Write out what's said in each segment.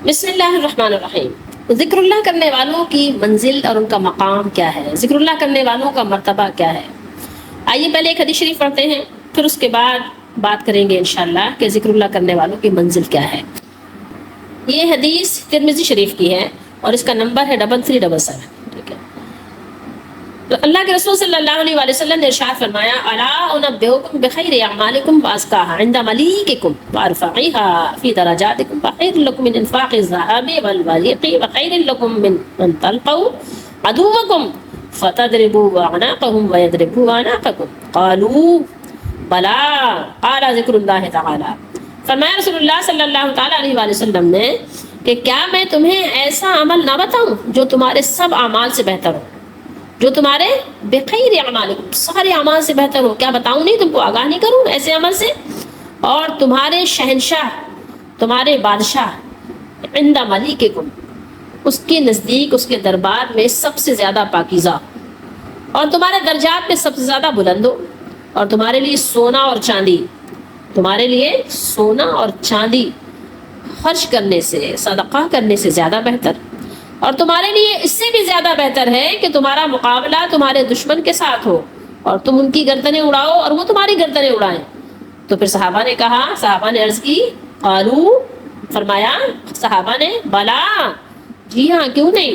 بسم اللہ الرحمن الرحیم۔ ذکر اللہ کرنے والوں کی منزل اور ان کا مقام کیا ہے، ذکر اللہ کرنے والوں کا مرتبہ کیا ہے۔ آئیے پہلے ایک حدیث شریف پڑھتے ہیں، پھر اس کے بعد بات کریں گے انشاءاللہ کہ ذکر اللہ کرنے والوں کی منزل کیا ہے۔ یہ حدیث ترمذی شریف کی ہے اور اس کا نمبر ہے 3377۔ ٹھیک ہے، تو اللہ کے رسول صلی اللہ علیہ وآلہ وسلم نے ارشاد فرمایا، الا انبئکم بخیر اعمالکم وازکاها عند ملیککم وارفعها فی درجاتکم وخیر لکم من انفاق الذهب والورق وخیر لکم من ان تلقوا عدوکم فتضربوا اعناقهم ويضربوا اعناقکم قالوا بلا قال ذکر اللہ تعالی۔ فرمایا رسول اللہ صلی اللہ تعالی علیہ وآلہ وسلم نے کہ کیا میں تمہیں ایسا عمل نہ بتاؤں جو تمہارے سب اعمال سے بہتر ہو، جو تمہارے بخیر اعمال سارے اعمال سے بہتر ہو۔ کیا بتاؤں نہیں، تم کو آگاہ نہیں کروں ایسے عمل سے؟ اور تمہارے شہنشاہ، تمہارے بادشاہ عند ملیککم، اس کے نزدیک، اس کے دربار میں سب سے زیادہ پاکیزہ، اور تمہارے درجات میں سب سے زیادہ بلند ہو، اور تمہارے لیے سونا اور چاندی، تمہارے لیے سونا اور چاندی خرچ کرنے سے، صدقہ کرنے سے زیادہ بہتر، اور تمہارے لیے اس سے بھی زیادہ بہتر ہے کہ تمہارا مقابلہ تمہارے دشمن کے ساتھ ہو اور تم ان کی گردنیں اڑاؤ اور وہ تمہاری گردنیں اڑائیں۔ تو پھر صحابہ نے کہا، صحابہ نے عرض کی، قالو، فرمایا صحابہ نے، بلا، جی ہاں، کیوں نہیں،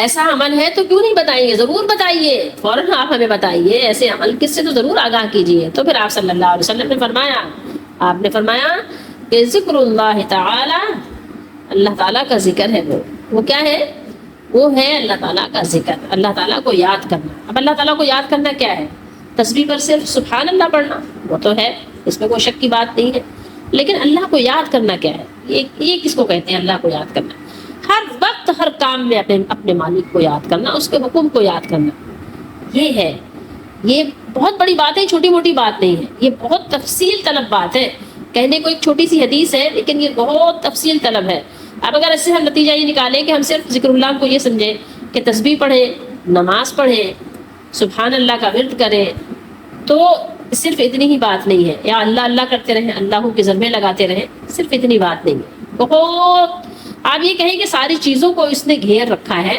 ایسا عمل ہے تو کیوں نہیں بتائیں گے، ضرور بتائیے، فوراً آپ ہمیں بتائیے، ایسے عمل کس سے تو ضرور آگاہ کیجیے۔ تو پھر آپ صلی اللہ علیہ وسلم نے فرمایا، آپ نے فرمایا کہ ذکر اللہ تعالی، اللہ تعالیٰ کا ذکر ہے، وہ کیا ہے، وہ ہے اللہ تعالیٰ کا ذکر، اللہ تعالیٰ کو یاد کرنا۔ اب اللہ تعالیٰ کو یاد کرنا کیا ہے؟ تسبیح پر صرف سبحان اللہ پڑھنا، وہ تو ہے، اس میں کوئی شک کی بات نہیں ہے، لیکن اللہ کو یاد کرنا کیا ہے؟ یہ کس کو کہتے ہیں اللہ کو یاد کرنا؟ ہر وقت ہر کام میں اپنے مالک کو یاد کرنا، اس کے حکم کو یاد کرنا، یہ ہے، یہ بہت بڑی بات ہے، چھوٹی موٹی بات نہیں ہے، یہ بہت تفصیل طلب بات ہے۔ کہنے کو ایک چھوٹی سی حدیث ہے لیکن یہ بہت تفصیل طلب ہے۔ اب اگر اس سے ہم نتیجہ یہ نکالیں کہ ہم صرف ذکر اللہ کو یہ سمجھیں کہ تسبیح پڑھیں، نماز پڑھیں، سبحان اللہ کا ورد کریں، تو صرف اتنی ہی بات نہیں ہے، یا اللہ اللہ کرتے رہیں، اللہ کے ضربے لگاتے رہیں، صرف اتنی بات نہیں ہے، بہت آپ یہ کہیں کہ ساری چیزوں کو اس نے گھیر رکھا ہے۔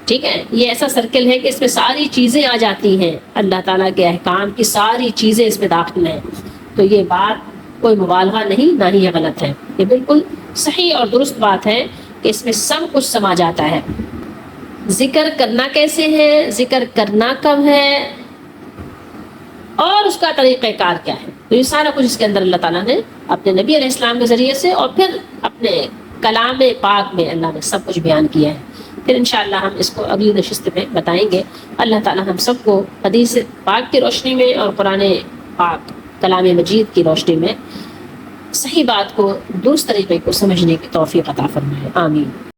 ٹھیک ہے، یہ ایسا سرکل ہے کہ اس میں ساری چیزیں آ جاتی ہیں، اللہ تعالیٰ کے احکام کی ساری چیزیں اس میں داخل ہیں۔ تو یہ بات کوئی مبالغہ نہیں، نہ ہی یہ غلط ہے، یہ بالکل صحیح اور درست بات ہے کہ اس میں سب کچھ سما جاتا ہے۔ ذکر کرنا کیسے ہے، ذکر کرنا کب ہے، اور اس کا طریقہ کار کیا ہے، تو یہ سارا کچھ اس کے اندر اللہ تعالیٰ نے اپنے نبی علیہ السلام کے ذریعے سے اور پھر اپنے کلام پاک میں اللہ نے سب کچھ بیان کیا ہے۔ پھر انشاءاللہ ہم اس کو اگلی نشست میں بتائیں گے۔ اللہ تعالیٰ ہم سب کو حدیث پاک کی روشنی میں اور قرآن پاک کلام مجید کی روشنی میں صحیح بات کو، درست طریقے کو سمجھنے کی توفیق عطا فرمائے، آمین۔